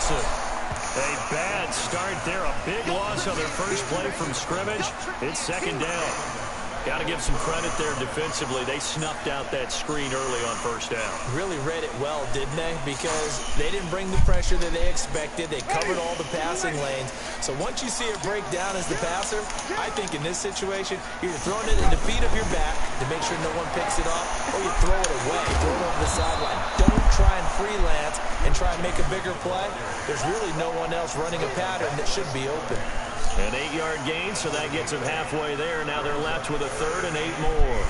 Dixon. A bad start there. A big loss on their first play from scrimmage. It's second down. Got to give some credit there defensively. They snuffed out that screen early on first down. Really read it well, didn't they? Because they didn't bring the pressure that they expected. They covered all the passing lanes. So once you see it break down as the passer, I think in this situation, you're throwing it in the feet of your back to make sure no one picks it off, or you throw it away, throw it over the sideline. Don't try and freelance and try and make a bigger play. There's really no one else running a pattern that should be open. An 8-yard gain, so that gets them halfway there. Now they're left with a 3rd and 8 more.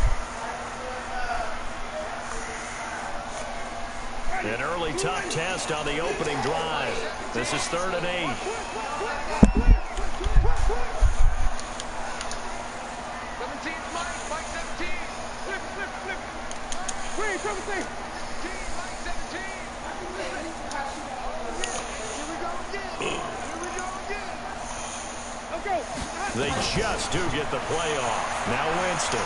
An early tough test on the opening drive. This is 3rd and 8. They just do get the play off. Now Winston.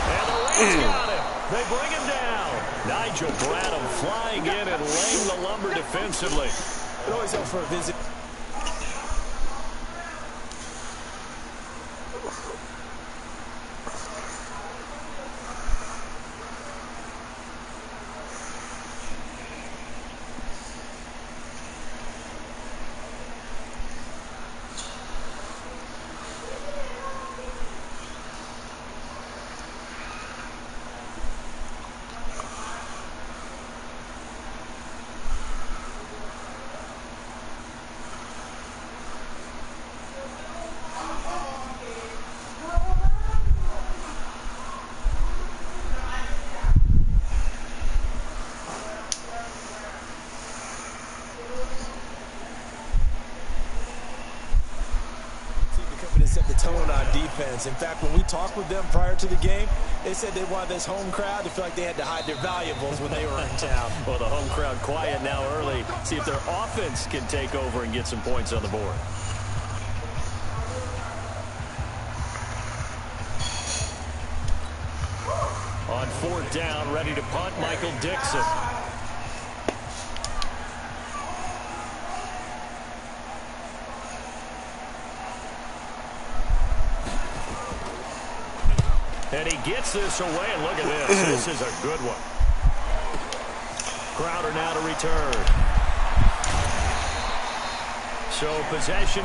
And the Rams got him. They bring him down. Nigel Bradham flying in and laying the lumber defensively. It always up for a visit. Set the tone on defense. In fact, when we talked with them prior to the game, they said they wanted this home crowd to feel like they had to hide their valuables when they were in town. Well, the home crowd quiet now early. See if their offense can take over and get some points on the board. On 4th down, ready to punt, Michael Dixon. And he gets this away, and look at this. This is a good one. Crowder now to return. So possession.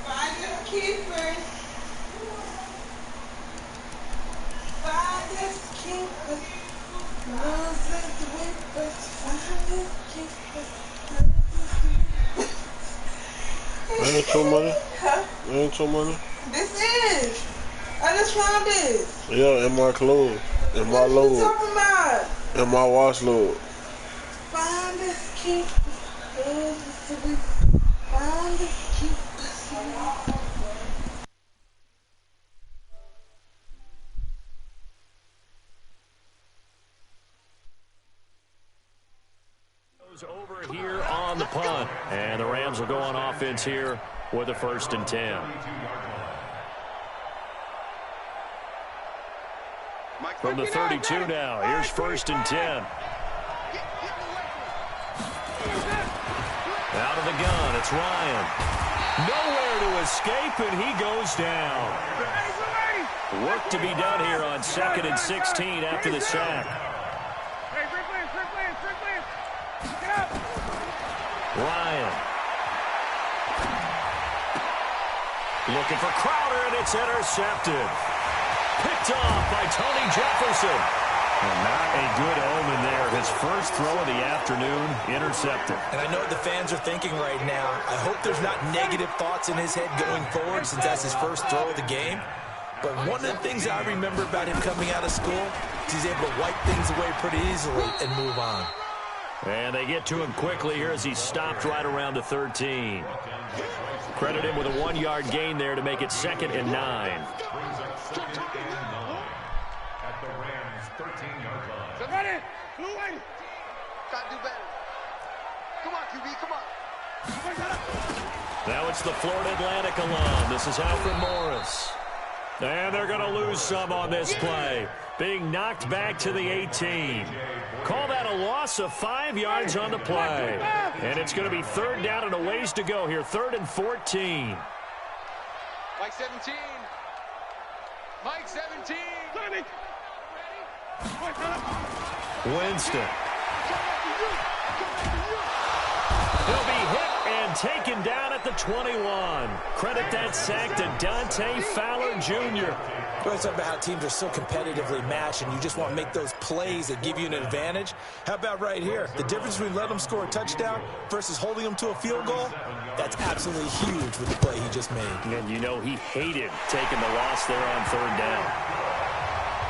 Find the keepers. Find the keepers. Ain't your money? Huh? Ain't your money? This is. I just found this. Yeah, in my clothes. In my What you load. talking about? In my wash load. Find the keepers. Find the keepers. Over here on the punt, and the Rams will go on offense here with a 1st and 10. From the 32 now, here's 1st and 10. Out of the gun, it's Ryan. Nowhere to escape, and he goes down. Work to be done here on 2nd and 16 after the sack. Ryan. Looking for Crowder, and it's intercepted. Picked off by Tony Jefferson. And not a good omen there. His first throw of the afternoon, intercepted. And I know what the fans are thinking right now. I hope there's not negative thoughts in his head going forward since that's his first throw of the game. But one of the things I remember about him coming out of school is he's able to wipe things away pretty easily and move on. And they get to him quickly here as he stopped right around the 13. Credit him with a 1-yard gain there to make it 2nd and 9. At the Rams' 13-yard line. Ready? Blue way. Gotta do better. Come on, QB, come on. Now it's the Florida Atlantic alum. This is Alfred Morris. And they're going to lose some on this play. Being knocked back to the 18. Call that a loss of 5 yards on the play. And it's going to be third down and a ways to go here. 3rd and 14. Mike 17. Mike 17. Winston. He'll be hit and taken down at the 21. Credit that sack to Dante Fowler Jr. We're talking about how teams are so competitively matched and you just want to make those plays that give you an advantage. How about right here? The difference between letting them score a touchdown versus holding them to a field goal, that's absolutely huge with the play he just made. And you know he hated taking the loss there on 3rd down.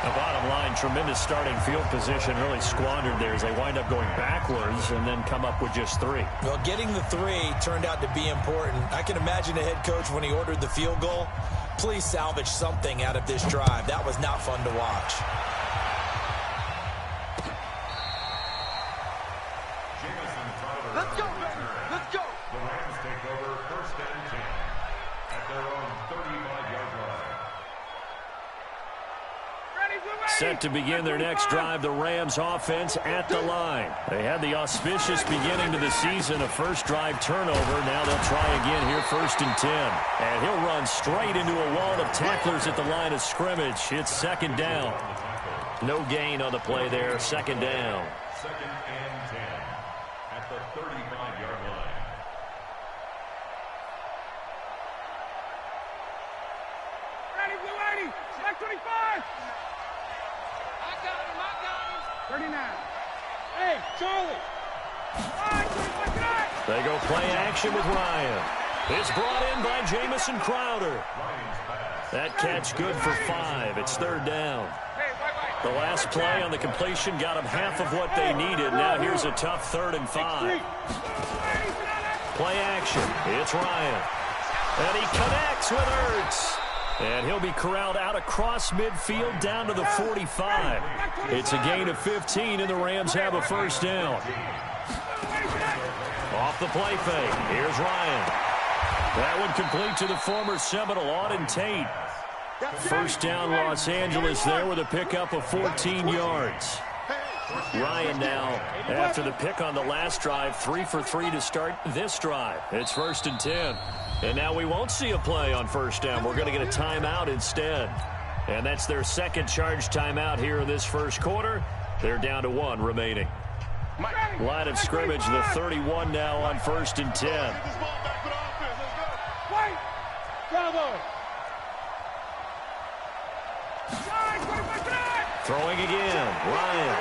The bottom line, tremendous starting field position, really squandered there as they wind up going backwards and then come up with just 3. Well, getting the 3 turned out to be important. I can imagine the head coach when he ordered the field goal. Please salvage something out of this drive. That was not fun to watch. Let's go, baby. Let's go. The Rams take over 1st and 10 at their own 35-yard line. Set to begin their next drive, the Rams offense at the line. They had the auspicious beginning to the season, a first drive turnover. Now they'll try again here, 1st and 10. And he'll run straight into a wall of tacklers at the line of scrimmage. It's 2nd down. No gain on the play there, 2nd down. 2nd and 10 at the 35-yard line. Ready, blue 80, back 25. I got him. 39. Hey, Charlie. They go play action with Ryan. It's brought in by Jamison Crowder. That catch good for 5. It's 3rd down. The last play on the completion got them half of what they needed. Now here's a tough 3rd and 5. Play action. It's Ryan. And he connects with Ertz. And he'll be corralled out across midfield down to the 45. It's a gain of 15, and the Rams have a 1st down. Off the play fake. Here's Ryan. That one complete to the former Seminole, Auden Tate. 1st down, Los Angeles there with a pickup of 14 yards. Ryan now, after the pick on the last drive, 3 for 3 to start this drive. It's 1st and 10. And now we won't see a play on 1st down. We're going to get a timeout instead. And that's their 2nd charge timeout here in this 1st quarter. They're down to 1 remaining. Line of scrimmage, the 31 now on 1st and 10. Throwing again, Ryan.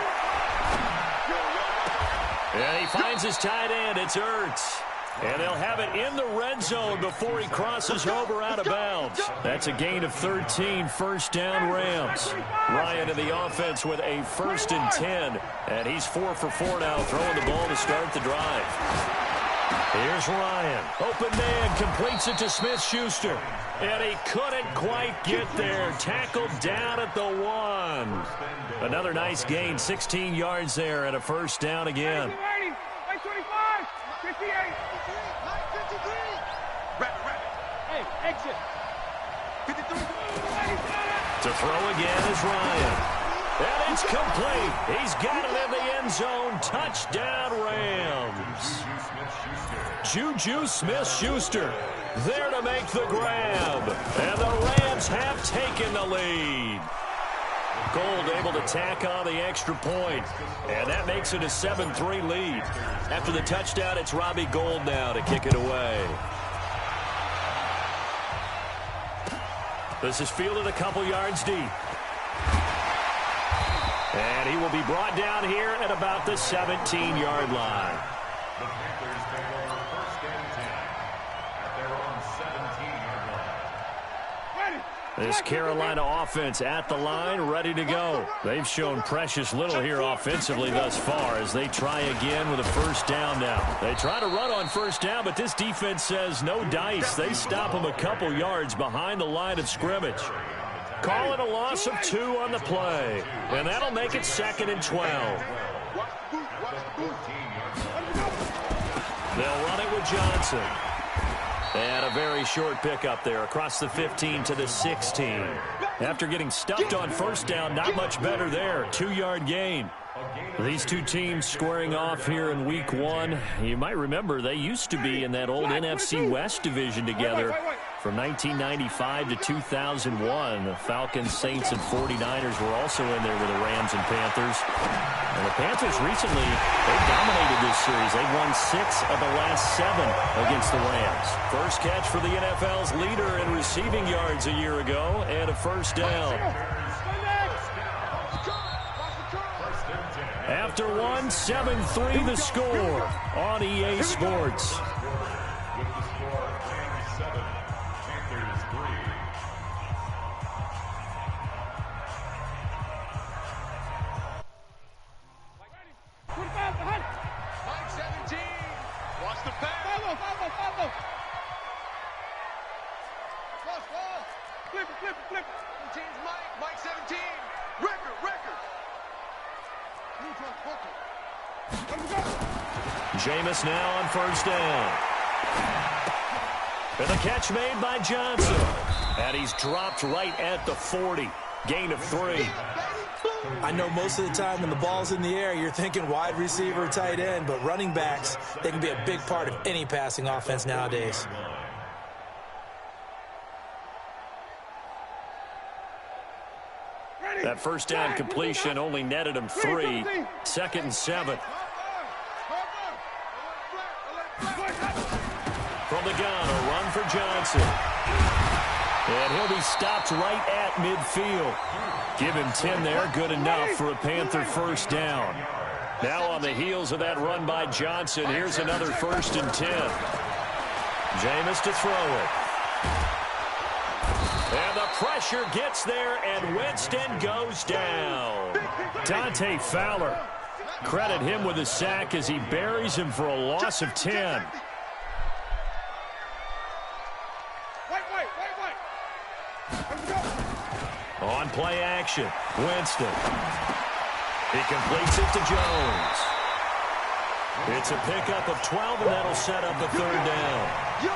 And he finds his tight end. It's Ertz. And they'll have it in the red zone before he crosses over out of bounds. That's a gain of 13, 1st down Rams. Ryan in the offense with a 1st and 10. And he's 4 for 4 now, throwing the ball to start the drive. Here's Ryan. Open man, completes it to Smith-Schuster. And he couldn't quite get there. Tackled down at the 1. Another nice gain, 16 yards there, and a 1st down again. 25, 58. Hey, exit. To throw again is Ryan. And it's complete. He's got it in the end zone. Touchdown, Rams. Juju Smith-Schuster there to make the grab. And the Rams have taken the lead. Gold able to tack on the extra point. And that makes it a 7-3 lead. After the touchdown, it's Robbie Gould now to kick it away. This is fielded a couple yards deep. And he will be brought down here at about the 17-yard line. The Panthers take over 1st and 10 at their own 17-yard line. This Carolina offense at the line, ready to go. They've shown precious little here offensively thus far as they try again with a 1st down now. They try to run on 1st down, but this defense says no dice. They stop them a couple yards behind the line of scrimmage. Call it a loss of 2 on the play, and that'll make it 2nd and 12. They'll run it with Johnson. And a very short pickup there across the 15 to the 16. After getting stuffed on first down, not much better there. 2-yard gain. These two teams squaring off here in week 1. You might remember they used to be in that old NFC West division together from 1995 to 2001. The Falcons, Saints, and 49ers were also in there with the Rams and Panthers. And the Panthers recently, they dominated this series. They've won 6 of the last 7 against the Rams. First catch for the NFL's leader in receiving yards a year ago, and a first down. After 1, 7-3 the score on EA Sports. With the score 10-7, Panthers 3. Mike 17. Watch the pass. Follow. Flip it. 17's Mike 17. Record. Jameis now on first down. And the catch made by Johnson. And he's dropped right at the 40. Gain of 3. I know most of the time when the ball's in the air, you're thinking wide receiver, tight end, but running backs, they can be a big part of any passing offense nowadays. That first down completion only netted him 3. 2nd and 7. From the gun, a run for Johnson. And he'll be stopped right at midfield. Give him 10 there, good enough for a Panther first down. Now on the heels of that run by Johnson, here's another 1st and 10. Jameis to throw it. And the pressure gets there, and Winston goes down. Dante Fowler, credit him with a sack as he buries him for a loss of 10. On play action, Winston. He completes it to Jones. It's a pickup of 12, and that'll set up a 3rd down.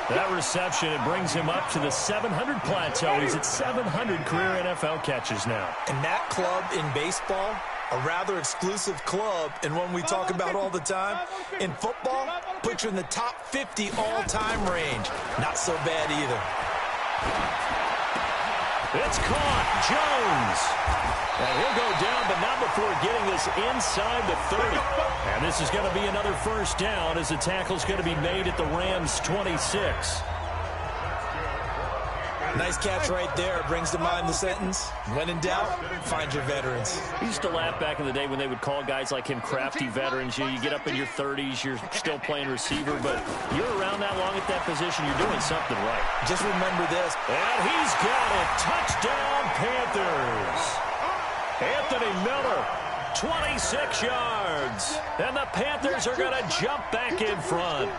That reception, it brings him up to the 700 plateau. He's at 700 career NFL catches now. And that club in baseball, a rather exclusive club, and one we talk about all the time. In football, puts you in the top 50 all-time range. Not so bad either. It's caught. Jones. And he'll go down, but not before getting this inside the 30. And this is going to be another first down as the tackle's going to be made at the Rams' 26. Nice catch right there. Brings to mind the sentence, when in doubt, find your veterans. I used to laugh back in the day when they would call guys like him crafty veterans. You get up in your 30s, you're still playing receiver, but you're around that long at that position, you're doing something right. Just remember this. And he's got it. Touchdown, Panthers. Anthony Miller, 26 yards. And the Panthers are going to jump back in front.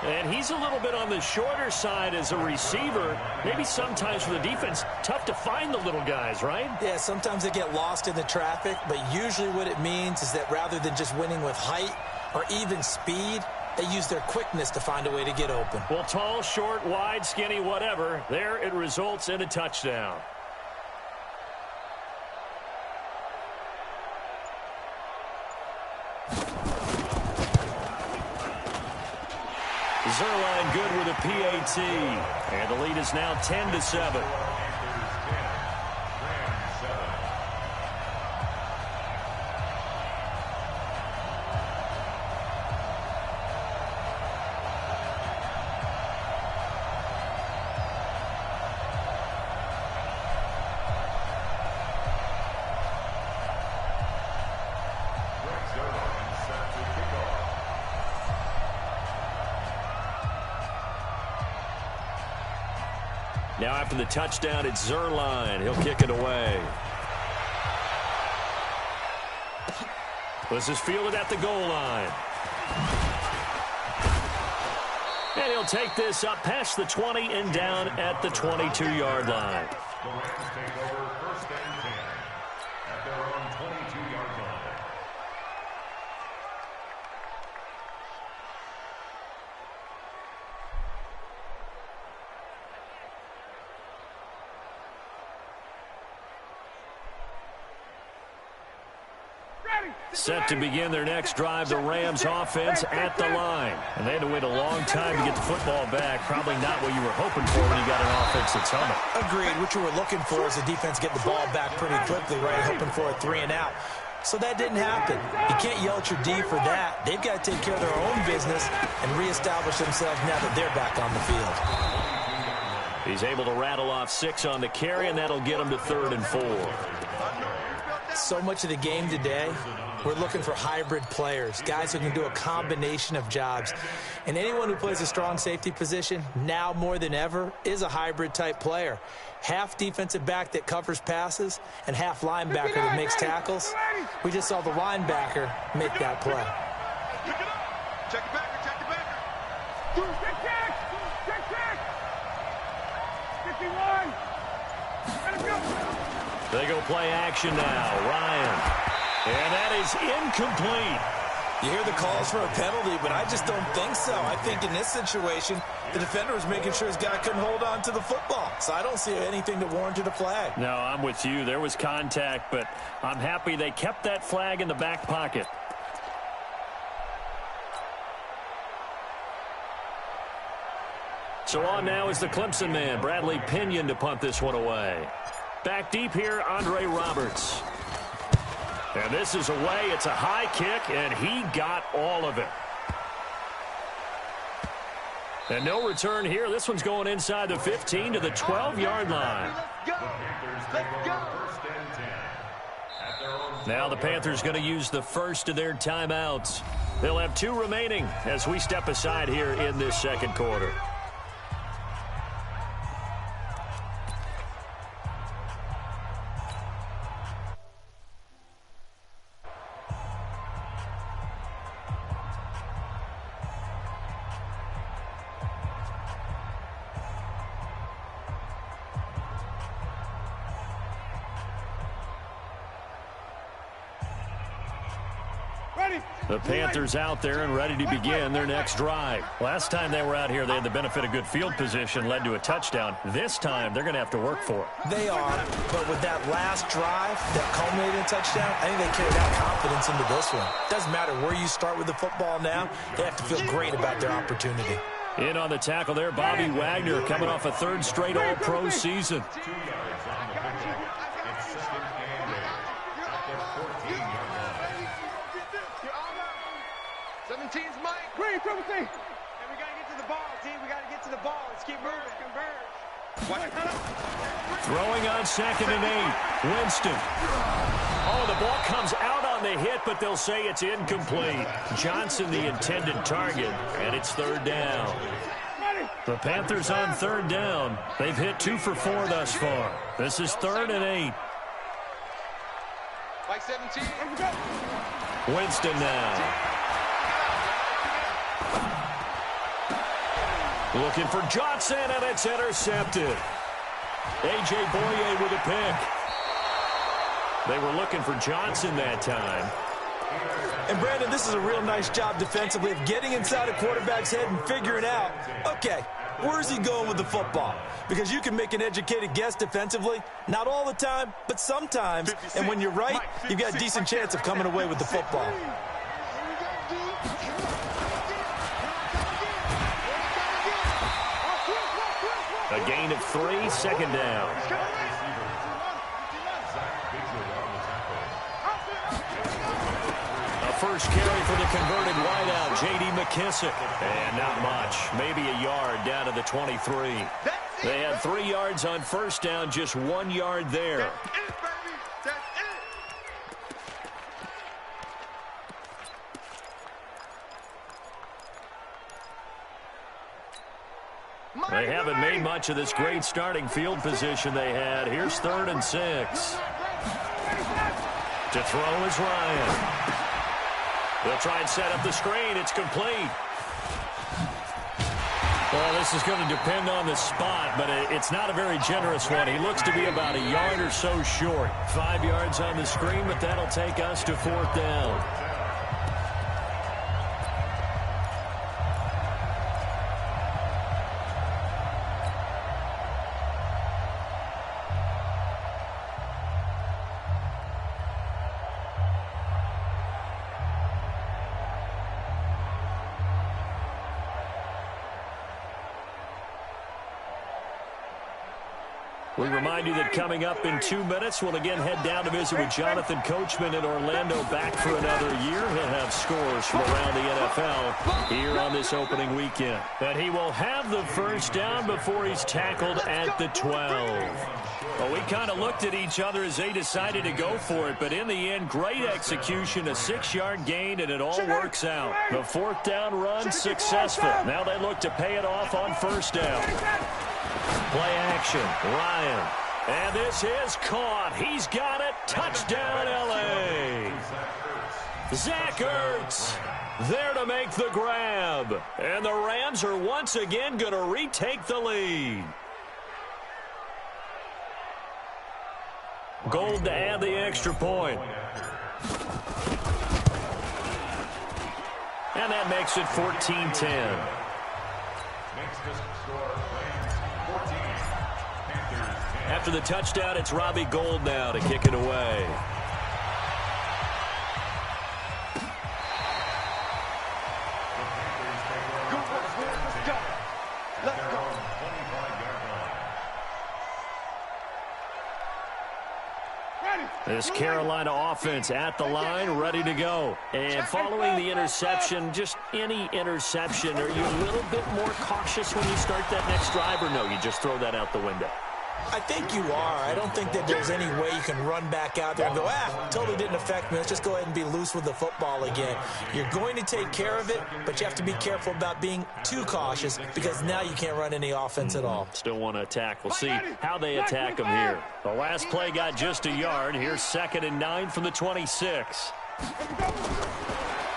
And he's a little bit on the shorter side as a receiver. Maybe sometimes for the defense, tough to find the little guys, right? Yeah, sometimes they get lost in the traffic, but usually what it means is that rather than just winning with height or even speed, they use their quickness to find a way to get open. Well, tall, short, wide, skinny, whatever, there it results in a touchdown. Zerline good with a PAT. And the lead is now 10-7. Now after the touchdown, it's Zerline. He'll kick it away. This is fielded at the goal line. And he'll take this up past the 20 and down at the 22-yard line. The Rams take over 1st and 10 at their own 22-yard line. Set to begin their next drive, the Rams offense at the line. And they had to wait a long time to get the football back. Probably not what you were hoping for when you got an offense that's humming. Agreed. What you were looking for is the defense get the ball back pretty quickly, right? Hoping for a 3-and-out. So that didn't happen. You can't yell at your D for that. They've got to take care of their own business and reestablish themselves now that they're back on the field. He's able to rattle off 6 on the carry, and that'll get him to 3rd and 4. So much of the game today, we're looking for hybrid players, guys who can do a combination of jobs. And anyone who plays a strong safety position, now more than ever, is a hybrid-type player. Half defensive back that covers passes and half linebacker that makes tackles. We just saw the linebacker make that play. Check it back, check it back. Check. 51. Let him go. They go play action now. Ryan. And that is incomplete. You hear the calls for a penalty, but I just don't think so. I think in this situation, the defender was making sure his guy couldn't hold on to the football. So I don't see anything that warranted a flag. No, I'm with you. There was contact, but I'm happy they kept that flag in the back pocket. So on now is the Clemson man, Bradley Pinion, to punt this one away. Back deep here, Andre Roberts. And this is away. It's a high kick, and he got all of it. And no return here. This one's going inside the 15 to the 12-yard line. Now the Panthers going to use the first of their timeouts. They'll have 2 remaining as we step aside here in this second quarter. The Panthers out there and ready to begin their next drive. Last time they were out here, they had the benefit of good field position, led to a touchdown. This time, they're going to have to work for it. They are, but with that last drive that culminated in a touchdown, I think they carried that confidence into this one. Doesn't matter where you start with the football now, they have to feel great about their opportunity. In on the tackle there, Bobby Wagner, coming off a 3rd straight All-Pro season. 17's Mike. Green, triple C. And we got to get to the ball, team. We got to get to the ball. Let's keep moving. Converge. Throwing on 2nd and 8. Winston. Oh, the ball comes out on the hit, but they'll say it's incomplete. Johnson, the intended target, and it's 3rd down. The Panthers on 3rd down. They've hit 2 for 4 thus far. This is 3rd and 8. Mike 17. Winston now. Looking for Johnson, and it's intercepted. A.J. Boye with a pick. They were looking for Johnson that time. And, Brandon, this is a real nice job defensively of getting inside a quarterback's head and figuring out, okay, where's he going with the football? Because you can make an educated guess defensively, not all the time, but sometimes. And when you're right, you've got a decent chance of coming away with the football. A gain of 3, 2nd down. A first carry for the converted wideout, J.D. McKissick. And not much, maybe a yard down to the 23. They had 3 yards on 1st down, just 1 yard there. They haven't made much of this great starting field position they had. Here's 3rd and 6. To throw is Ryan. They'll try and set up the screen. It's complete. Well, this is going to depend on the spot, but it's not a very generous one. He looks to be about a yard or so short. 5 yards on the screen, but that'll take us to 4th down. We remind you that coming up in 2 minutes, we'll again head down to visit with Jonathan Coachman in Orlando, back for another year. He'll have scores from around the NFL here on this opening weekend. And he will have the first down before he's tackled at the 12. Well, we kind of looked at each other as they decided to go for it, but in the end, great execution, a 6-yard gain, and it all works out. The 4th down run successful. Now they look to pay it off on first down. Play action, Ryan. And this is caught. He's got it. Touchdown, L.A. Zach Ertz there to make the grab. And the Rams are once again going to retake the lead. Gold to add the extra point. And that makes it 14-10. After the touchdown, it's Robbie Gould now to kick it away. This Carolina offense at the line, ready to go. And following the interception, just any interception, are you a little bit more cautious when you start that next drive, or no, you just throw that out the window? I think you are. I don't think that there's any way you can run back out there and go, totally didn't affect me. Let's just go ahead and be loose with the football again. You're going to take care of it, but you have to be careful about being too cautious because now you can't run any offense at all. Still want to attack. We'll see how they attack them here. The last play got just a yard. Here's 2nd and 9 from the 26.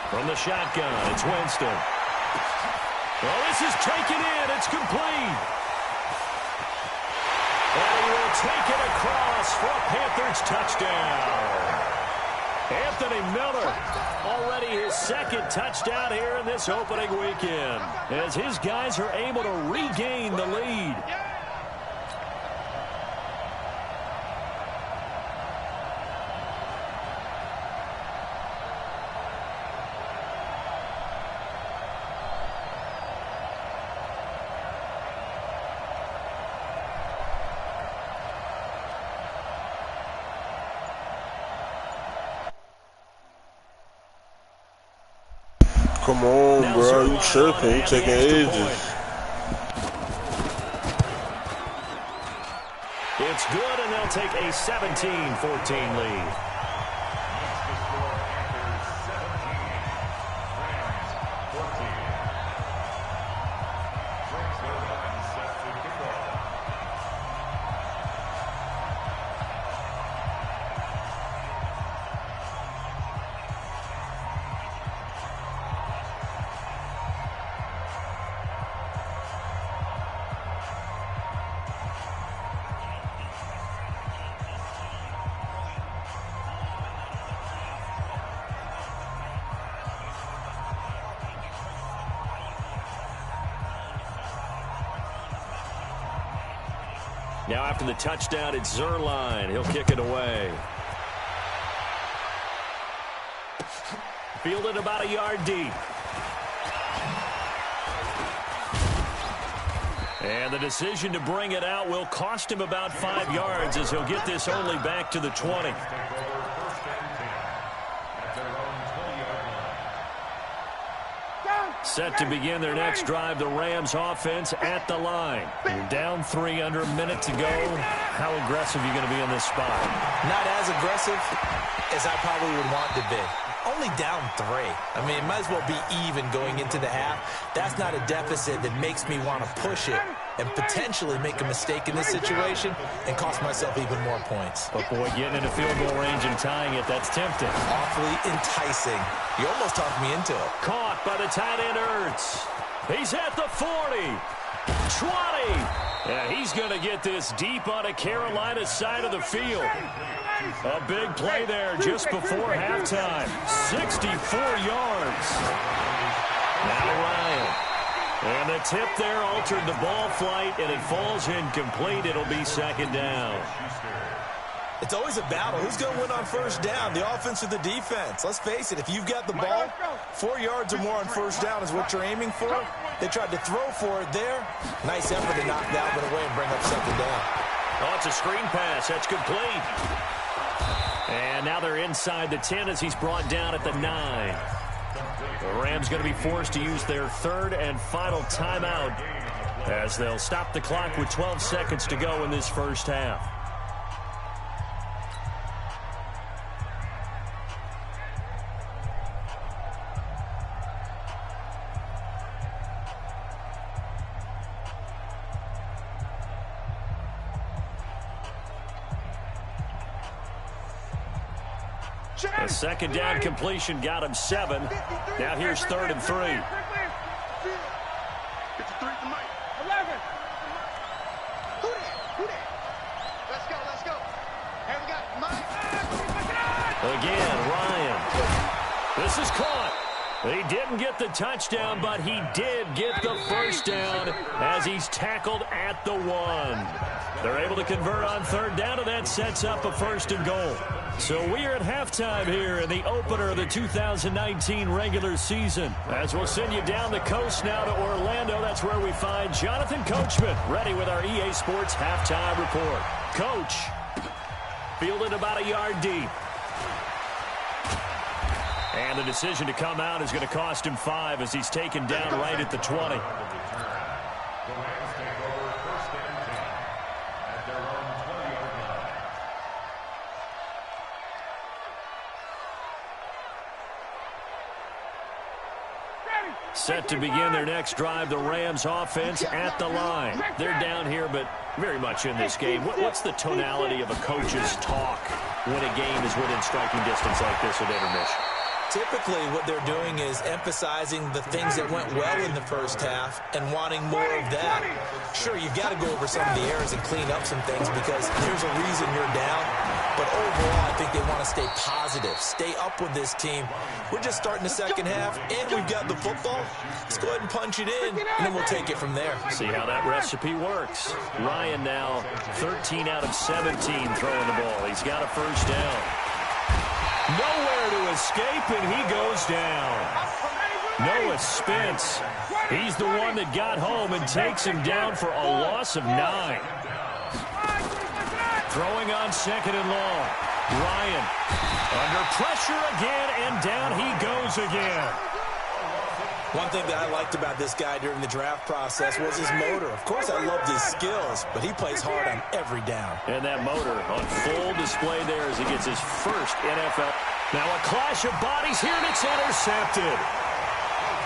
From the shotgun, it's Winston. Well, this is taken in. It's complete. And he will take it across for a Panthers touchdown. Anthony Miller, already his 2nd touchdown here in this opening weekend, as his guys are able to regain the lead. Come on, bro. You tripping. You taking ages. It's good, and they'll take a 17-14 lead. Now after the touchdown, it's Zerline. He'll kick it away. Fielded about a yard deep. And the decision to bring it out will cost him about 5 yards as he'll get this only back to the 20. Set to begin their next drive, the Rams offense at the line. You're down 3 under a minute to go. How aggressive are you going to be in this spot? Not as aggressive as I probably would want to be. Only down 3. I mean, it might as well be even going into the half. That's not a deficit that makes me want to push it and potentially make a mistake in this situation and cost myself even more points. But, boy, getting into field goal range and tying it, that's tempting. Awfully enticing. You almost talked me into it. Caught by the tight end Ertz. He's at the 40. 20. Yeah, he's going to get this deep on a Carolina side of the field. A big play there just before halftime. 64 yards. Now Ryan. And the tip there altered the ball flight, and it falls incomplete. It'll be 2nd down. It's always a battle. Who's going to win on first down, the offense or the defense? Let's face it, if you've got the ball, 4 yards or more on first down is what you're aiming for. They tried to throw for it there. Nice effort to knock that one away and bring up 2nd down. Oh, it's a screen pass. That's complete. And now they're inside the 10 as he's brought down at the 9. The Rams going to be forced to use their third and final timeout as they'll stop the clock with 12 seconds to go in this first half. A second down completion got him 7. Now here's 3rd and 3. 11. Who that? Let's go. Hey, we got Mike. Again, Ryan. This is caught. He didn't get the touchdown, but he did get the first down as he's tackled at the 1. They're able to convert on 3rd down, and that sets up a 1st and goal. So we are at halftime here in the opener of the 2019 regular season. As we'll send you down the coast now to Orlando, that's where we find Jonathan Coachman, ready with our EA Sports halftime report. Coach, fielded about a yard deep. And the decision to come out is going to cost him 5 as he's taken down right at the 20. Set to begin their next drive, the Rams offense at the line. They're down here, but very much in this game. What's the tonality of a coach's talk when a game is within striking distance like this at intermission? Typically, what they're doing is emphasizing the things that went well in the first half and wanting more of that. Sure, you've got to go over some of the errors and clean up some things because there's a reason you're down. But overall, I think they want to stay positive, stay up with this team. We're just starting the second half, and we've got the football. Let's go ahead and punch it in, and then we'll take it from there. See how that recipe works. Ryan now 13 out of 17 throwing the ball. He's got a first down. Nowhere to escape, and he goes down. Noah Spence, he's the one that got home and takes him down for a loss of 9. Throwing on 2nd and long. Ryan under pressure again, and down he goes again. One thing that I liked about this guy during the draft process was his motor. Of course, I loved his skills, but he plays hard on every down. And that motor on full display there as he gets his first NFL. Now a clash of bodies here, and it's intercepted.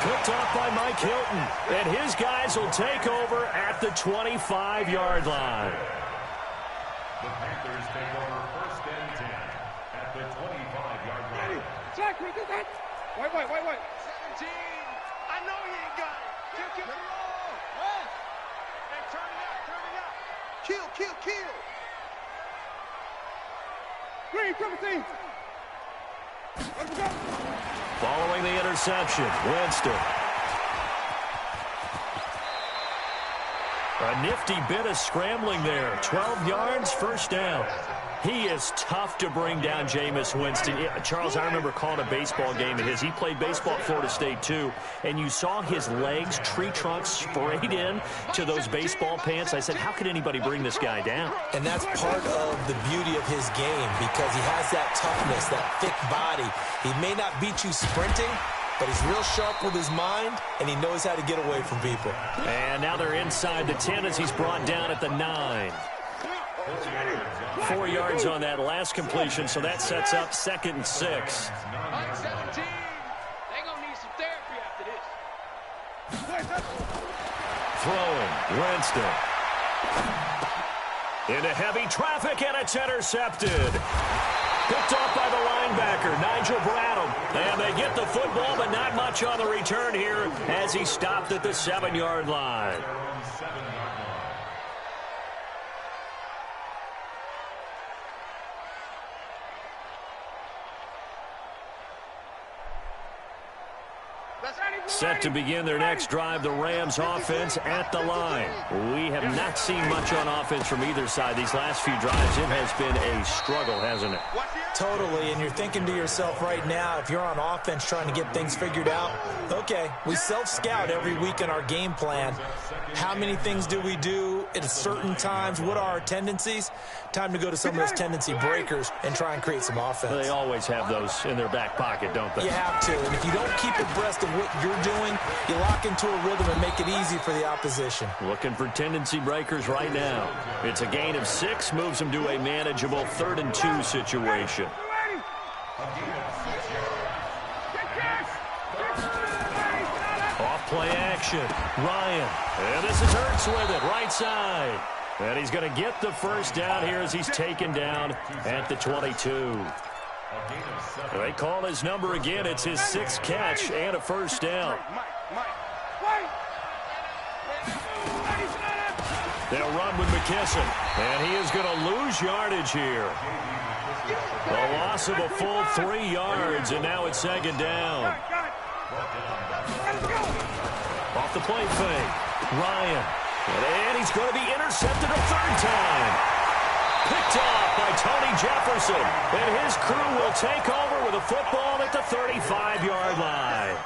Picked off by Mike Hilton, and his guys will take over at the 25-yard line. The Panthers take over 1st and 10 at the 25-yard line. Check, we did that. Wait. 17. I know he ain't got it. Kill. Hey, turn it out. Kill. Green, 17. Let's go. Following the interception, Winston. A nifty bit of scrambling there. 12 yards, first down. He is tough to bring down, Jameis Winston. Charles, I remember calling a baseball game of his. He played baseball at Florida State, too. And you saw his legs, tree trunks sprayed in to those baseball pants. I said, how could anybody bring this guy down? And that's part of the beauty of his game because he has that toughness, that thick body. He may not beat you sprinting, but he's real sharp with his mind, and he knows how to get away from people. And now they're inside the 10 as he's brought down at the 9. 4 yards on that last completion, so that sets up 2nd and 6. Mike 17. They're going to need some therapy after this. Throwing, Winston. Into heavy traffic, and it's intercepted. Picked off by the linebacker, Nigel Bradham. And they get the football, but not much on the return here as he stopped at the 7-yard line. Set to begin their next drive, the Rams offense at the line. We have not seen much on offense from either side. These last few drives, it has been a struggle, hasn't it? Totally, and you're thinking to yourself right now, if you're on offense trying to get things figured out, okay, we self-scout every week in our game plan. How many things do we do at certain times? What are our tendencies? Time to go to some of those tendency breakers and try and create some offense. Well, they always have those in their back pocket, don't they? You have to, and if you don't keep abreast of what you're doing, you lock into a rhythm and make it easy for the opposition. Looking for tendency breakers right now. It's a gain of 6, moves them to a manageable 3rd and 2 situation. Off play action. Ryan. And this is Hurts with it, right side. And he's going to get the first down here as he's taken down at the 22. They call his number again. It's his 6th catch and a first down. They'll run with McKesson, and he is going to lose yardage here. A loss of a full 3 yards, and now it's 2nd down. Off the play fake. Ryan. And he's going to be intercepted a 3rd time. Picked off by Tony Jefferson. And his crew will take over with a football at the 35-yard line.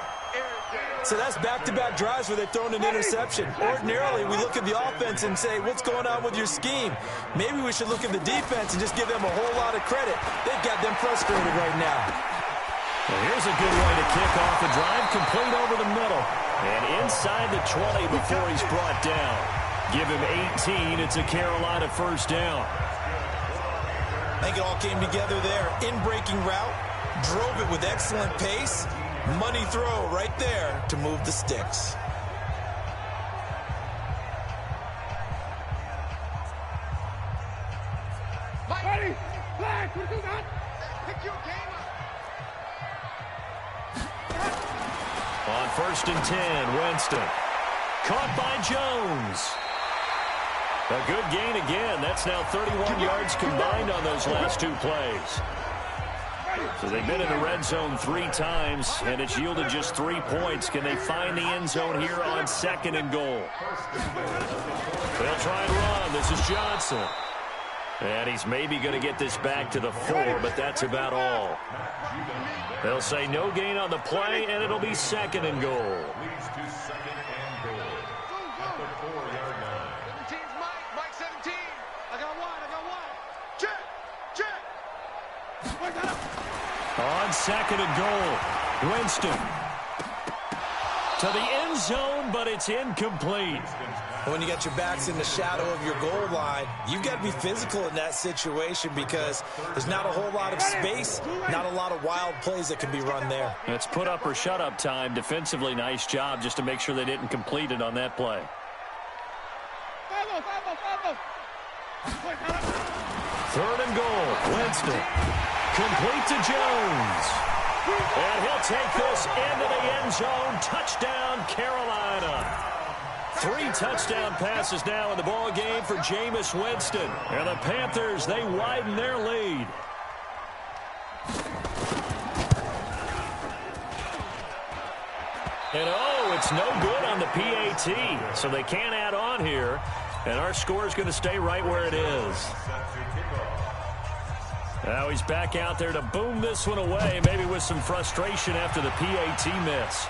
So that's back-to-back drives where they've thrown an interception. Ordinarily, we look at the offense and say, what's going on with your scheme? Maybe we should look at the defense and just give them a whole lot of credit. They've got them frustrated right now. Well, here's a good way to kick off the drive, complete over the middle. And inside the 20 before he's brought down. Give him 18. It's a Carolina first down. I think it all came together there. In-breaking route, drove it with excellent pace. Money throw right there to move the sticks. Ready? Flag! What do you got? Pick your game up. On 1st and 10, Winston. Caught by Jones. A good gain again. That's now 31 yards combined on those last 2 plays. So they've been in the red zone 3 times, and it's yielded just 3 points. Can they find the end zone here on 2nd and goal? They'll try and run. This is Johnson. And he's maybe going to get this back to the 4, but that's about all. They'll say no gain on the play, and it'll be 2nd and goal. Leads to 2nd and goal at the 4-yard line. 17's Mike 17. I got one. Check. On 2nd and goal, Winston. To the end zone, but it's incomplete. When you got your backs in the shadow of your goal line, you've got to be physical in that situation because there's not a whole lot of space, not a lot of wild plays that can be run there. It's put up or shut up time. Defensively, nice job just to make sure they didn't complete it on that play. 3rd and goal, Winston. Complete to Jones. And he'll take this into the end zone. Touchdown, Carolina. 3 touchdown passes now in the ball game for Jameis Winston. And the Panthers, they widen their lead. And it's no good on the PAT. So they can't add on here. And our score is going to stay right where it is. Now he's back out there to boom this one away, maybe with some frustration after the PAT miss.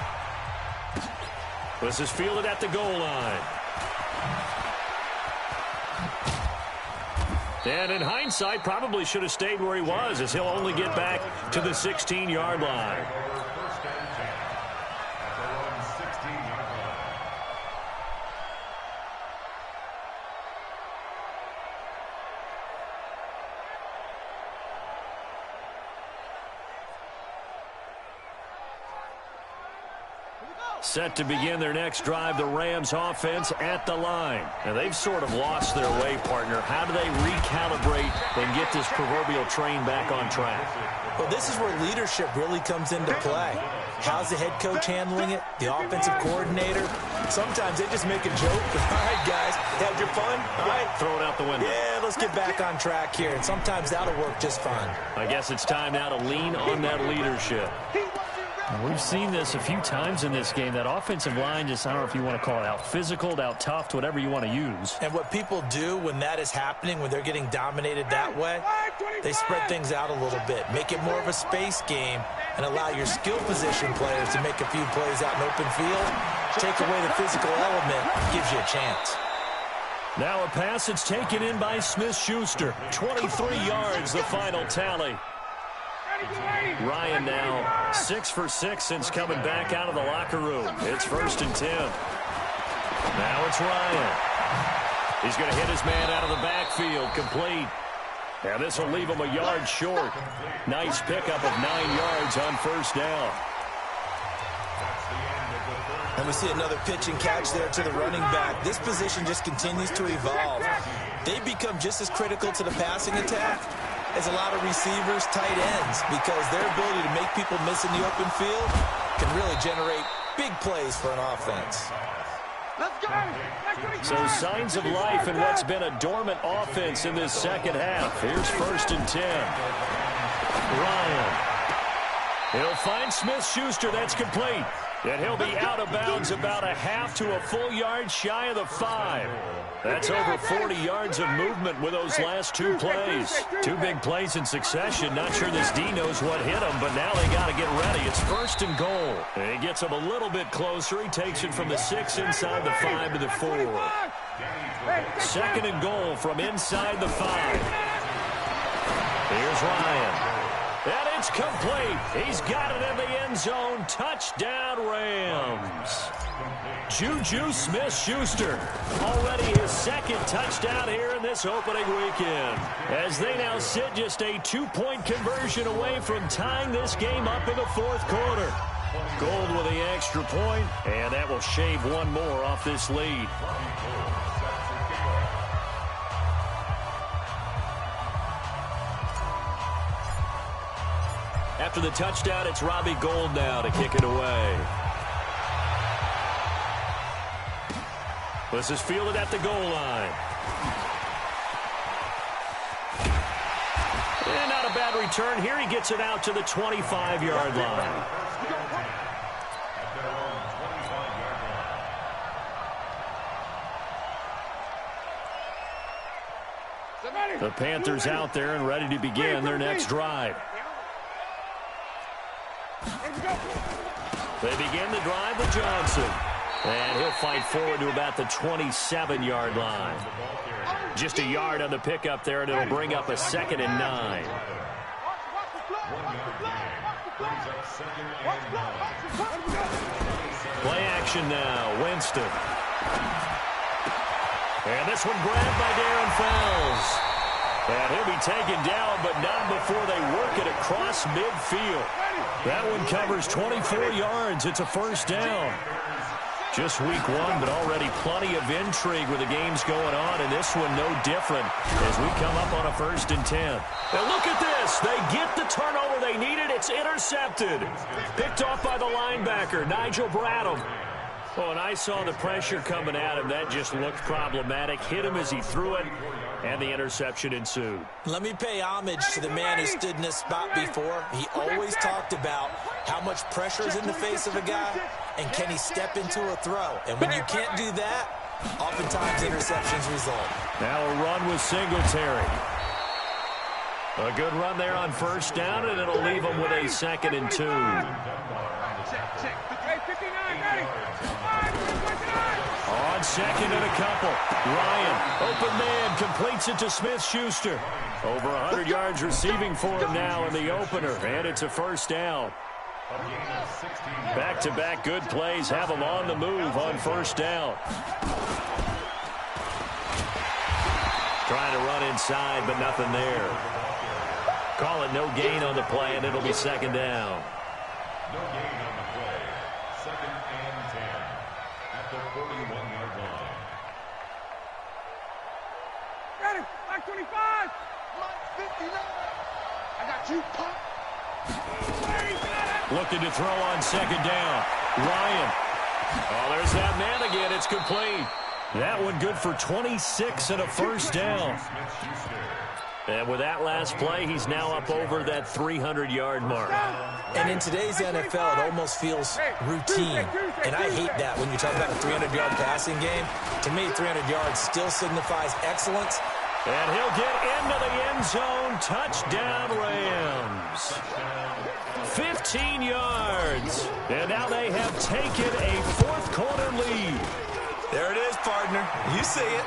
This is fielded at the goal line. And in hindsight, probably should have stayed where he was, as he'll only get back to the 16-yard line. Set to begin their next drive, the Rams offense at the line. And they've sort of lost their way, partner. How do they recalibrate and get this proverbial train back on track? Well, this is where leadership really comes into play. How's the head coach handling it? The offensive coordinator? Sometimes they just make a joke. All right, guys, had your fun? All right. Throw it out the window. Yeah, let's get back on track here. And sometimes that'll work just fine. I guess it's time now to lean on that leadership. We've seen this a few times in this game. That offensive line just, I don't know if you want to call it out physical, out tough, whatever you want to use. And what people do when that is happening, when they're getting dominated that way, they spread things out a little bit, make it more of a space game, and allow your skill position players to make a few plays out in open field. Take away the physical element, gives you a chance. Now a pass that's taken in by Smith-Schuster. 23 yards, the final tally. Ryan now 6 for 6 since coming back out of the locker room. It's 1st and 10. Now it's Ryan. He's going to hit his man out of the backfield, complete. And this will leave him a yard short. Nice pickup of 9 yards on 1st down. And we see another pitch and catch there to the running back. This position just continues to evolve. They become just as critical to the passing attack as a lot of receivers, tight ends, because their ability to make people miss in the open field can really generate big plays for an offense. Let's go. So signs of life in what's been a dormant offense in this second half. Here's 1st and 10. Ryan. He'll find Smith-Schuster. That's complete. And he'll be out of bounds about a half to a full yard shy of the 5. That's over 40 yards of movement with those last 2 plays. 2 big plays in succession. Not sure this D knows what hit him, but now they got to get ready. It's 1st and goal. And he gets him a little bit closer. He takes it from the 6 inside the 5 to the 4. 2nd and goal from inside the 5. Here's Ryan. And it's complete. He's got it in the end zone. Touchdown, Rams. Juju Smith-Schuster, already his 2nd touchdown here in this opening weekend, as they now sit just a 2-point conversion away from tying this game up in the 4th quarter. Gold with the extra point, and that will shave 1 more off this lead. After the touchdown, it's Robbie Gould now to kick it away. This is fielded at the goal line. And not a bad return here. He gets it out to the 25-yard line. The Panthers out there and ready to begin their next drive. They begin the drive with Johnson. And he'll fight forward to about the 27-yard line. Just a yard on the pickup there, and it'll bring up a 2nd and 9. Play action now, Winston. And this one grabbed by Darren Fells. And he'll be taken down, but not before they work it across midfield. That one covers 24 yards. It's a 1st down. Just week 1, but already plenty of intrigue with the games going on, and this one no different as we come up on a 1st and 10. Now look at this. They get the turnover they needed. It's intercepted. Picked off by the linebacker, Nigel Bradham. Oh, and I saw the pressure coming at him. That just looked problematic. Hit him as he threw it, and the interception ensued. Let me pay homage to the man who stood in this spot before. He always talked about how much pressure is in the face of a guy, and can he step into a throw. And when you can't do that, oftentimes interceptions result. Now a run with Singletary. A good run there on 1st down, and it'll leave him with a 2nd and 2. On 2nd and a couple. Ryan, open man, completes it to Smith-Schuster. Over 100 yards receiving for him now in the opener, and it's a 1st down. Back-to-back good plays have him on the move on 1st down. Trying to run inside, but nothing there. Call it no gain on the play, and it'll be 2nd down. No gain on the play. 2nd and 10 at the 41-yard line. Ready, Mike 25. Mike 59. I got you, punk. Looking to throw on 2nd down. Ryan. Oh, there's that man again. It's complete. That one good for 26 and a 1st down. And with that last play, he's now up over that 300-yard mark. And in today's NFL, it almost feels routine. And I hate that when you talk about a 300-yard passing game. To me, 300 yards still signifies excellence. And he'll get into the end zone. Touchdown, Rams. 15 yards. And now they have taken a fourth-quarter lead. There it is, partner. You see it.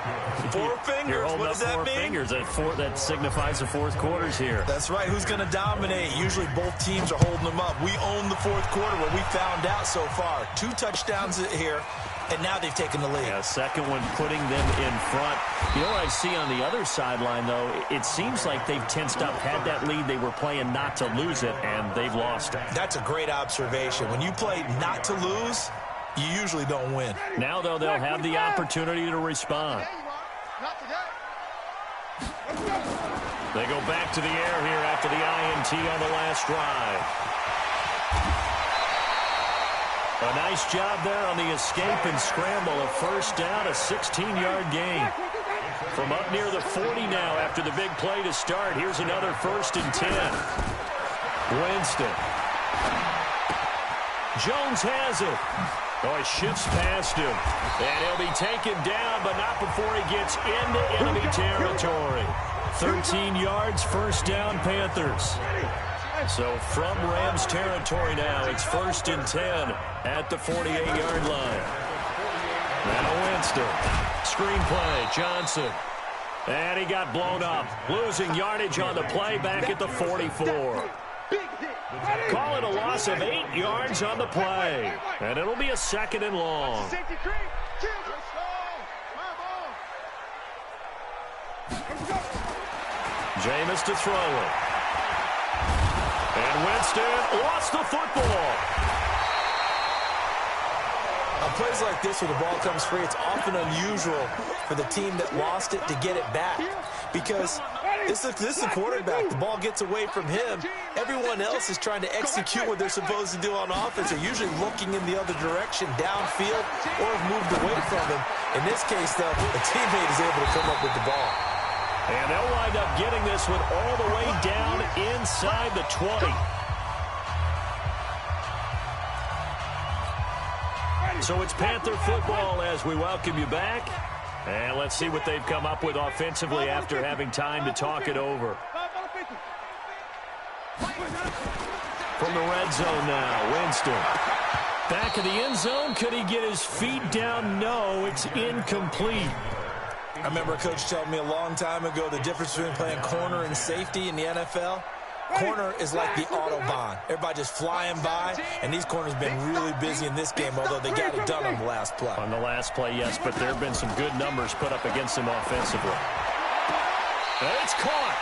Four fingers. What does that mean? Fingers. That signifies the fourth quarter's here. That's right. Who's going to dominate? Usually both teams are holding them up. We own the fourth quarter, what we found out so far. 2 touchdowns here, and now they've taken the lead. Yeah, second one putting them in front. You know what I see on the other sideline, though? It seems like they've tensed up. Had that lead, they were playing not to lose it, and they've lost it. That's a great observation. When you play not to lose, you usually don't win. Now, though, they'll have the opportunity to respond. Not today. They go back to the air here after the INT on the last drive. A nice job there on the escape and scramble. A first down, a 16-yard gain. From up near the 40 now after the big play to start. Here's another 1st and 10. Winston. Jones has it. Oh, he shifts past him. And he'll be taken down, but not before he gets into enemy territory. 13 yards, first down, Panthers. So from Rams territory now, it's 1st and 10 at the 48-yard line. Now Winston. Screenplay, Johnson. And he got blown up. Losing yardage on the play back at the 44. Call it a loss of 8 yards on the play. And it'll be a 2nd and long. Jameis to throw it. And Winston lost the football. On plays like this where the ball comes free, it's often unusual for the team that lost it to get it back. Because this is the quarterback. The ball gets away from him. Everyone else is trying to execute what they're supposed to do on offense. They're usually looking in the other direction, downfield, or have moved away from him. In this case, though, a teammate is able to come up with the ball. And they'll wind up getting this one all the way down inside the 20. So it's Panther football as we welcome you back. And let's see what they've come up with offensively after having time to talk it over. From the red zone now, Winston. Back of the end zone. Could he get his feet down? No, it's incomplete. I remember a coach telling me a long time ago the difference between playing corner and safety in the NFL. Corner is like the Autobahn. Everybody just flying by, and these corners have been really busy in this game, although they got it done on the last play. On the last play, yes, but there have been some good numbers put up against him offensively. And it's caught.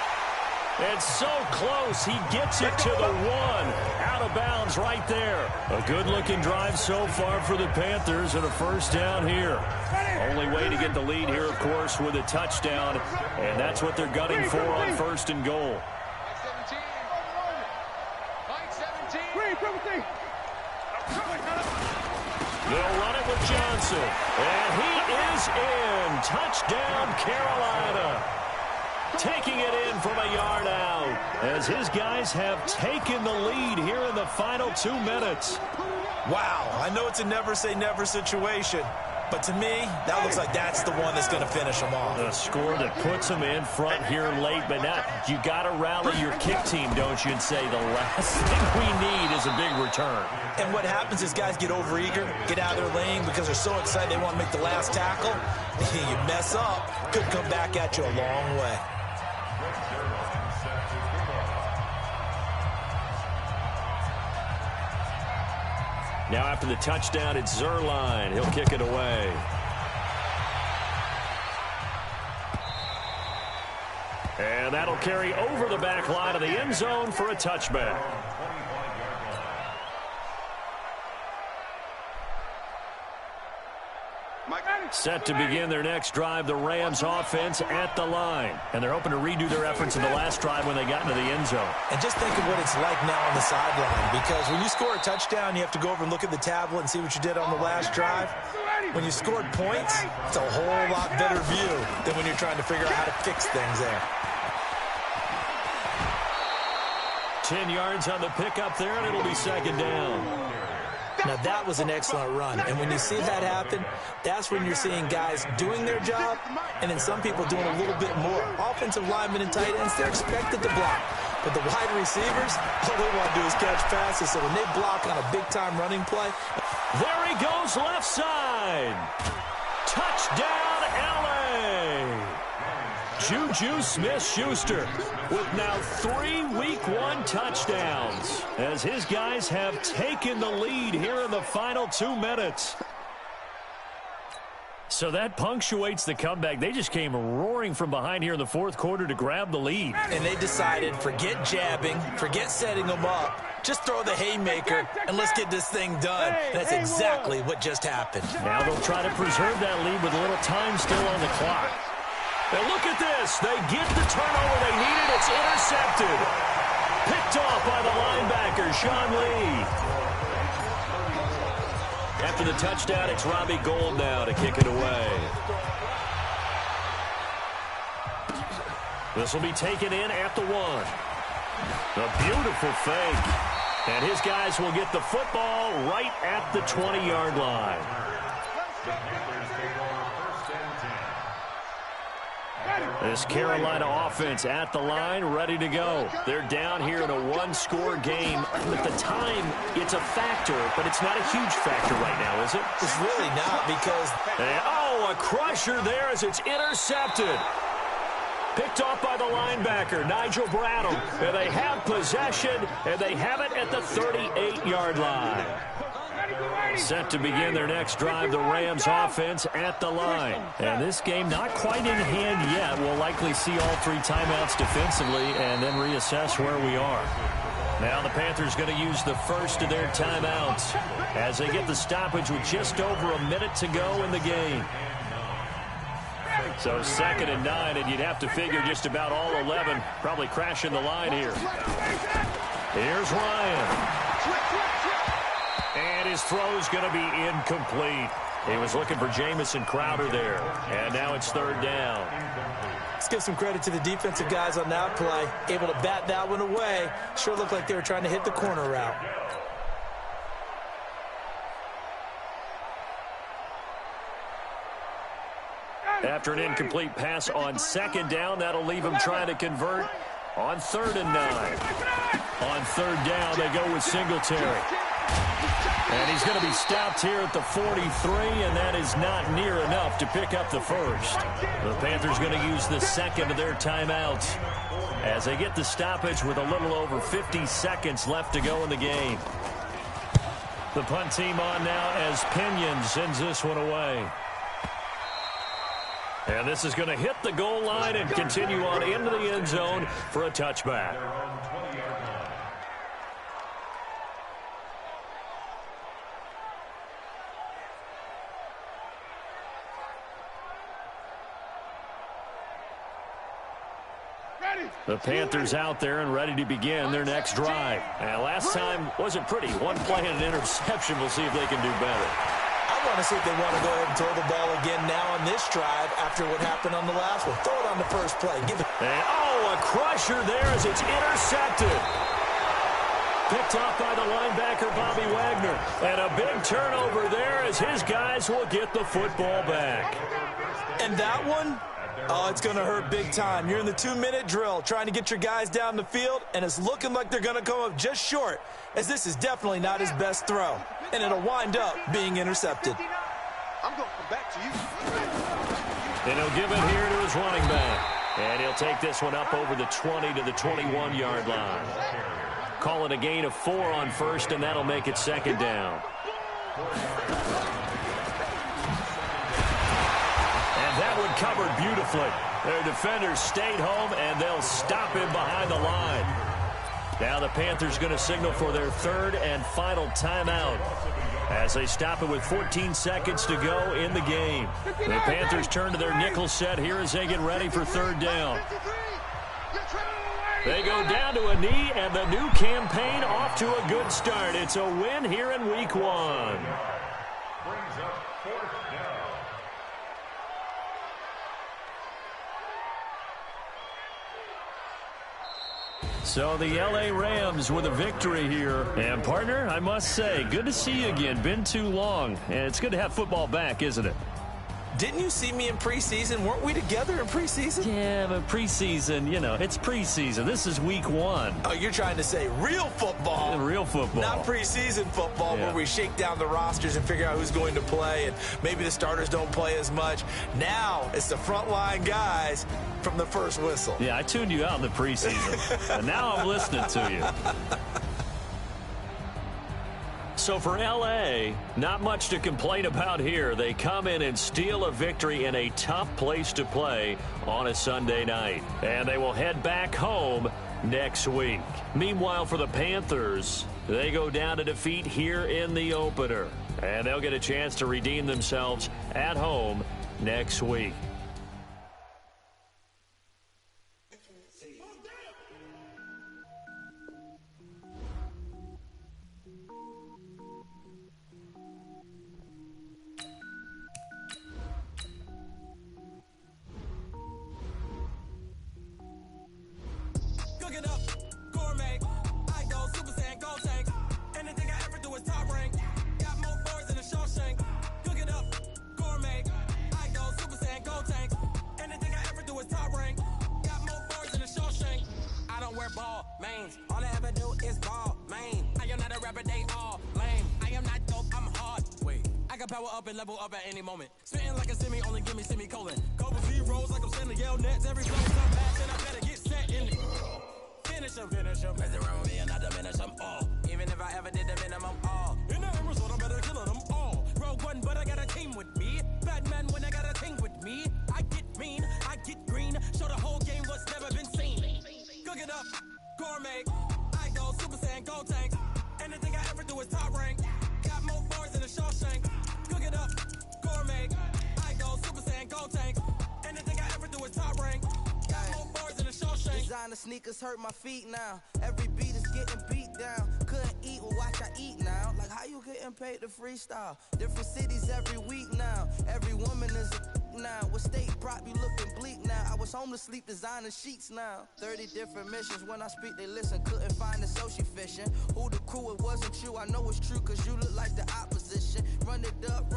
It's so close. He gets it to the 1. Out of bounds right there. A good-looking drive so far for the Panthers and a first down here. Only way to get the lead here, of course, with a touchdown, and that's what they're gunning for on 1st and goal. They'll run it with Johnson. And he is in. Touchdown, Carolina. Taking it in from a yard out as his guys have taken the lead here in the final 2 minutes. Wow, I know it's a never-say-never situation, but to me, that looks like that's the one that's going to finish them off. A score that puts them in front here late, but now you got to rally your kick team, don't you, and say the last thing we need is a big return. And what happens is guys get overeager, get out of their lane because they're so excited they want to make the last tackle. You mess up, could come back at you a long way. Now after the touchdown, it's Zerline. He'll kick it away. And that'll carry over the back line of the end zone for a touchback. Set to begin their next drive, the Rams offense at the line. And they're hoping to redo their efforts in the last drive when they got into the end zone. And just think of what it's like now on the sideline, because when you score a touchdown, you have to go over and look at the tablet and see what you did on the last drive. When you scored points, it's a whole lot better view than when you're trying to figure out how to fix things there. 10 yards on the pickup there, and it'll be second down. Now, that was an excellent run, and when you see that happen, that's when you're seeing guys doing their job and then some people doing a little bit more. Offensive linemen and tight ends, they're expected to block, but the wide receivers, all they want to do is catch passes, so when they block on a big-time running play. There he goes left side. Touchdown, L.A. Juju Smith-Schuster with now 3 Week 1 touchdowns as his guys have taken the lead here in the final 2 minutes. So that punctuates the comeback. They just came roaring from behind here in the fourth quarter to grab the lead. And they decided, forget jabbing, forget setting them up. Just throw the haymaker, and let's get this thing done. That's exactly what just happened. Now they'll try to preserve that lead with a little time still on the clock. And look at this. They get the turnover they needed. It's intercepted. Picked off by the linebacker, Sean Lee. After the touchdown, it's Robbie Gould now to kick it away. This will be taken in at the 1. A beautiful fake. And his guys will get the football right at the 20-yard line. This Carolina offense at the line, ready to go. They're down here in a 1-score game. At the time, it's a factor, but it's not a huge factor right now, is it? It's really not because... a crusher there as it's intercepted. Picked off by the linebacker, Nigel Bradham. And they have possession, and they have it at the 38-yard line. Set to begin their next drive, the Rams offense at the line. And this game not quite in hand yet. We'll likely see all 3 timeouts defensively and then reassess where we are. Now the Panthers going to use the first of their timeouts as they get the stoppage with just over a minute to go in the game. So 2nd and 9, and you'd have to figure just about all 11 probably crashing the line here. Here's Ryan. And his throw's going to be incomplete. He was looking for Jamison Crowder there. And now it's 3rd down. Let's give some credit to the defensive guys on that play. Able to bat that one away. Sure looked like they were trying to hit the corner route. After an incomplete pass on 2nd down, that'll leave him trying to convert on 3rd and 9. On 3rd down, they go with Singletary. And he's going to be stopped here at the 43, and that is not near enough to pick up the first. The Panthers going to use the 2nd of their timeouts as they get the stoppage with a little over 50 seconds left to go in the game. The punt team on now as Pinion sends this one away. And this is going to hit the goal line and continue on into the end zone for a touchback. The Panthers out there and ready to begin their next drive. And last time wasn't pretty. One play and an interception. We'll see if they can do better. I want to see if they want to go ahead and throw the ball again now on this drive after what happened on the last one. Throw it on the first play. Give it. And, a crusher there as it's intercepted. Picked off by the linebacker, Bobby Wagner. And a big turnover there as his guys will get the football back. And that one, it's going to hurt big time. You're in the 2-minute drill trying to get your guys down the field, and it's looking like they're going to come up just short, as this is definitely not his best throw. And it'll wind up being intercepted. I'm going to come back to you. And he'll give it here to his running back. And he'll take this one up over the 20 to the 21-yard line. Call it a gain of 4 on first, and that'll make it 2nd down. And that one covered beautifully. Their defenders stayed home, and they'll stop him behind the line. Now the Panthers going to signal for their 3rd and final timeout as they stop it with 14 seconds to go in the game. The Panthers turn to their nickel set here as they get ready for 3rd down. They go down to a knee, and the new campaign off to a good start. It's a win here in Week 1. Brings up 4th down. So the L.A. Rams with a victory here. And, partner, I must say, good to see you again. Been too long. And it's good to have football back, isn't it? Didn't you see me in preseason? Weren't we together in preseason? Yeah, but preseason, you know, it's preseason. This is week 1. Oh, you're trying to say real football. Real football. Not preseason football Yeah. where we shake down the rosters and figure out who's going to play, and maybe the starters don't play as much. Now it's the frontline guys from the first whistle. Yeah, I tuned you out in the preseason. And now I'm listening to you. So for L.A., not much to complain about here. They come in and steal a victory in a tough place to play on a Sunday night. And they will head back home next week. Meanwhile, for the Panthers, they go down to defeat here in the opener. And they'll get a chance to redeem themselves at home next week. Cooking up, gourmet. I go Super Saiyan, Gold Tank. Anything I ever do is top rank. Got more boards than a Shawshank. Cooking up, gourmet. I go Super Saiyan, Gold Tank. Anything I ever do is top rank. Got more boards than a Shawshank. I don't wear ball mains. All I ever do is ball main. I am not a rapper, they all lame. I am not dope, I'm hard. Wait, I can power up and level up at any moment. Spitting like a semi, only give me semicolon. Couple zeros like I'm sending yell nets. Every flow some match and I better get set in it. Finish them. Mess around with me and I diminish them all. Even if I ever did the minimum all. In the end result, I better kill them all. Rogue One, but I got a team with me. Batman when I got a team with me. I get mean, I get green. Show the whole game what's never been seen. Cook it up, gourmet. I go Super Saiyan, Gold Tank. Anything I ever do is top rank. Got more bars than a Shawshank. Cook it up, gourmet. I go Super Saiyan, Gold Tank. Anything I ever do is top rank. Got more bars than a Shawshank. Designer sneakers hurt my feet now. Every beat is getting beat down. Couldn't eat, well watch I eat now. Like how you getting paid to freestyle? Different cities every week now. Every woman is a now. What state prop you looking bleak now? I was home to sleep designing sheets now. 30 different missions. When I speak they listen. Couldn't find the social fishing. Who the crew, it wasn't you. I know it's true cause you look like the opposition. Run it up.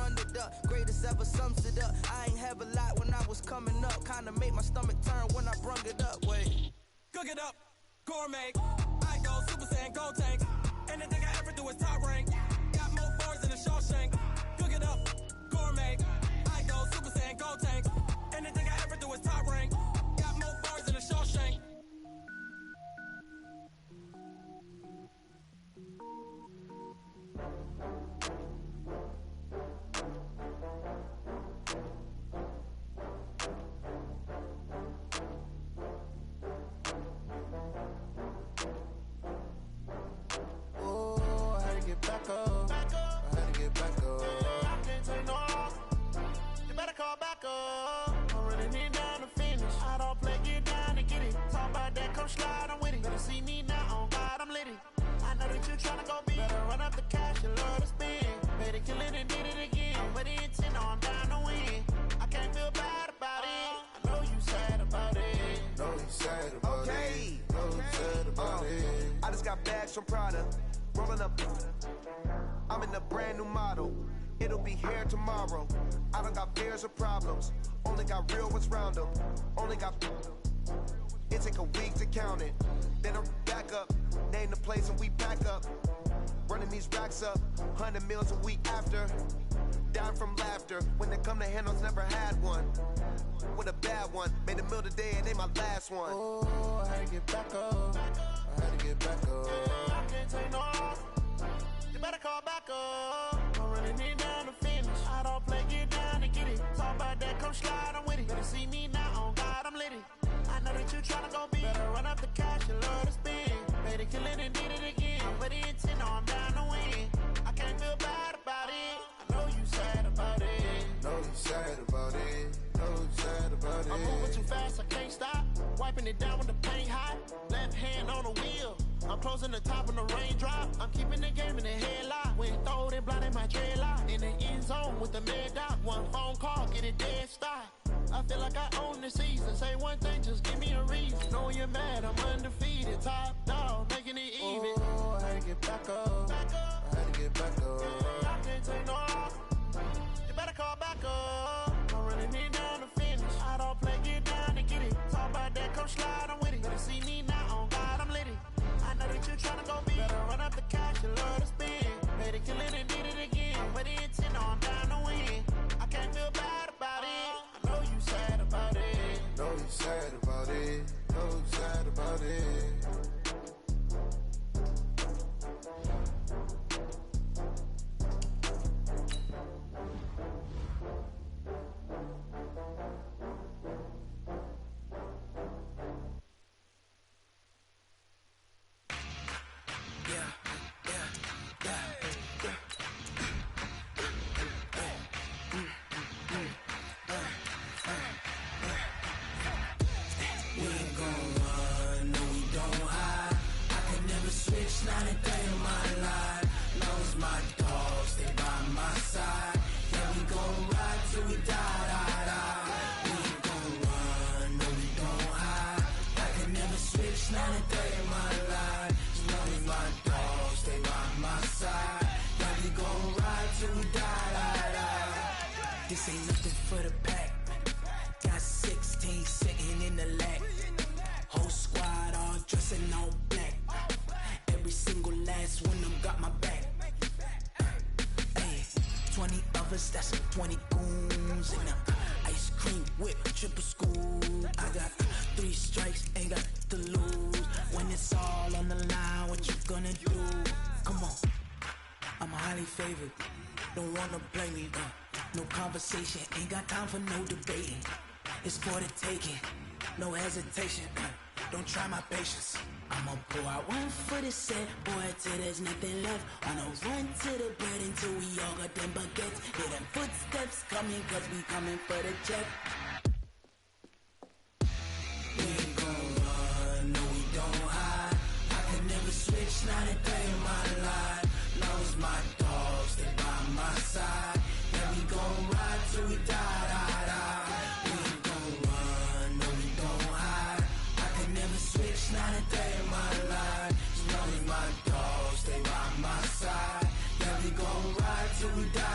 Greatest ever sums it up. I ain't have a lot when I was coming up. Kinda made my stomach turn when I brung it up. Wait. Cook it up, gourmet. I go Super Saiyan, Gold Tank. Anything I ever do is top rank. Got more bars than a Shawshank. Cook it up, gourmet. I go Super Saiyan, Gold Tank. Anything I ever do is top rank. Got more bars than a Shawshank. Slide, I'm with it. Better see me now, on God, I'm lit it. I know that you tryna go big. Better run up the cash and love to spend. Better kill it and did it again. With the intent, I'm down to win. I can't feel bad about it. I know you sad about it. Know you sad about it. Know you sad about it. I just got bags from Prada. Rolling up. I'm in a brand new model. It'll be here tomorrow. I don't got fears or problems. Only got real ones round them. Only got. It take a week to count it. Then I'm back up. Name the place and we pack up. Running these racks up. 100 meals a week after. Down from laughter. When they come to handles, never had one. With a bad one. Made a meal today and they my last one. Oh, I had to get back up. I had to get back up. I can't take no off. You better call back up. I'm running it down to finish. I don't play, get down and get it. Talk about that, come slide, I'm with it. Better see me now, on God, I'm lit it. I know that you tryna go big. Better run up the cash and love to spend. Better kill it and did it again. With the intent, I'm down to win. I can't feel bad about it. I know you sad about it. Know you sad about it. Know you sad about it. I'm moving too fast, I can't stop. Wiping it down with the paint hot. Left hand on the wheel. I'm closing the top when the raindrop. I'm keeping the game in the headlock. When throwed and blinded my dreadlock. In the end zone with the mad dot. One phone call, get it dead stop. I feel like I own the season. Say one thing, just give me a reason. Knowing you're mad, I'm undefeated. Top dog, making it even. Oh, I had to get back up. I had to get back up. I can't take no off. You better call back up. I'm running it down to finish. I don't play, get down and get it. Talk about that, come slide, I'm with it. Better see me now, on God, I'm lit it. I know that you tryna go big. Better run up the cash, you love to spend. Better kill it and did it again. With the intent on down to win. I can't feel bad about it. I know you sad about it. Know you sad about it. Know you sad about it. This ain't nothing for the pack. Got 16 sitting in the lag. Whole squad all dressing all black. Every single last one of them got my back. Hey, 20 of us, that's 20 goons. And ice cream whip, triple scoop. I got 3 strikes, ain't got to lose. When it's all on the line, what you gonna do? Come on, I'm highly favored. Don't wanna play me, no conversation, ain't got time for no debating. It's for the taking, no hesitation. Don't try my patience. I'ma pull out one for the set, boy, till there's nothing left. On a run to the bread until we all got them baguettes. Hear them footsteps coming, cause we coming for the check. We ain't gon' run, no we don't hide. I can never switch, not a day in my life. Long as my dogs, they by my side. Yeah, we gon' ride till we die. We ain't gon' run, no we don't hide. I can never switch, not a day in my life. As long as my dogs, they by my side. Yeah, we gon' ride till we die.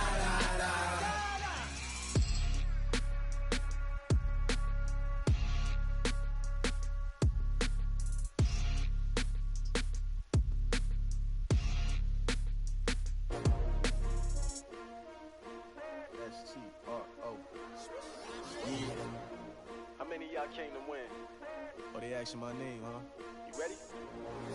S-T-R-O. Yeah. How many of y'all came to win? Oh, they asking my name, huh? You ready?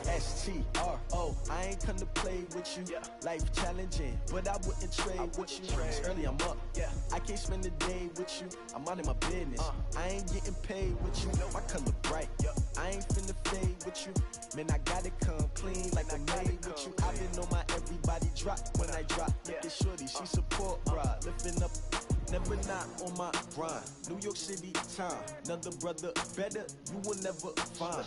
S-T-R-O. I ain't come to play with you. Yeah. Life challenging, but I wouldn't trade with you. It's early, I'm up. Yeah. I can't spend the day with you. I'm out in my business. I ain't getting paid with you. My color bright. Yeah. I ain't finna fade with you. Man, I gotta come clean like I made with you. I been on my everybody drop when I drop. Look at shorty, she support ride. Lifting up, never not on my grind. New York City time, another brother better, you will never find.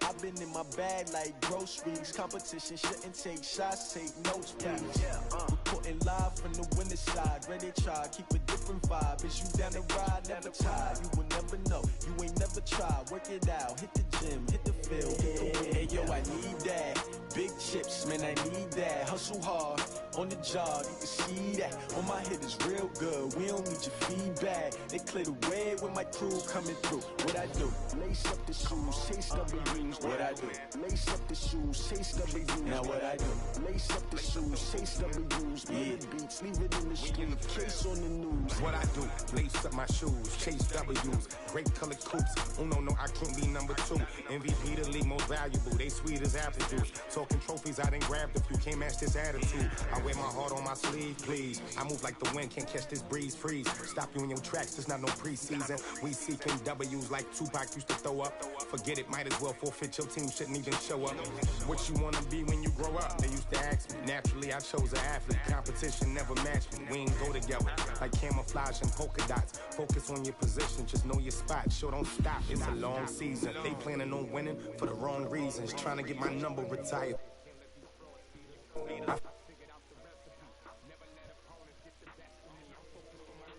I've been in my bag like groceries. Competition shouldn't take shots, take notes, please. Reporting live from the winning side. Ready to try, keep a different vibe. Is you down the ride, never tired. You will never know, you ain't never tried. Work it out, hit the gym, hit the field. Hey yo, I need that. Big chips, man, I need that. Hustle hard, on the job, you can see that. On my hit is real good, we don't need your feedback. They clear the way with my crew coming through. What I do? Lace up the shoes, chase W's. What I do? Lace up the shoes, chase W's. Now what I do? Lace up the shoes, chase W's. Yeah, beats, leave it in the street, case on the news. What I do? Lace up my shoes, chase W's. Great colored coops. Oh no, I can't be number 2. MVP the league most valuable. They sweet as apple juice. Talking trophies, I done grabbed a few. Can't match this attitude. I wear my heart on my sleeve, please. I move like the wind, can't catch this breeze. Freeze. Stop you in your tracks. It's not no preseason. We seeking W's like Tupac used to throw up. Forget it, might as well forfeit. Your team shouldn't even show up. What you wanna be when you grow up? They used to ask me. Naturally, I chose an athlete. Competition never matched me. We ain't go together like camouflage and polka dots. Focus on your position, just know your spot. Sure, don't stop. It's a long season. They planning on winning for the wrong reasons. Trying to get my number retired.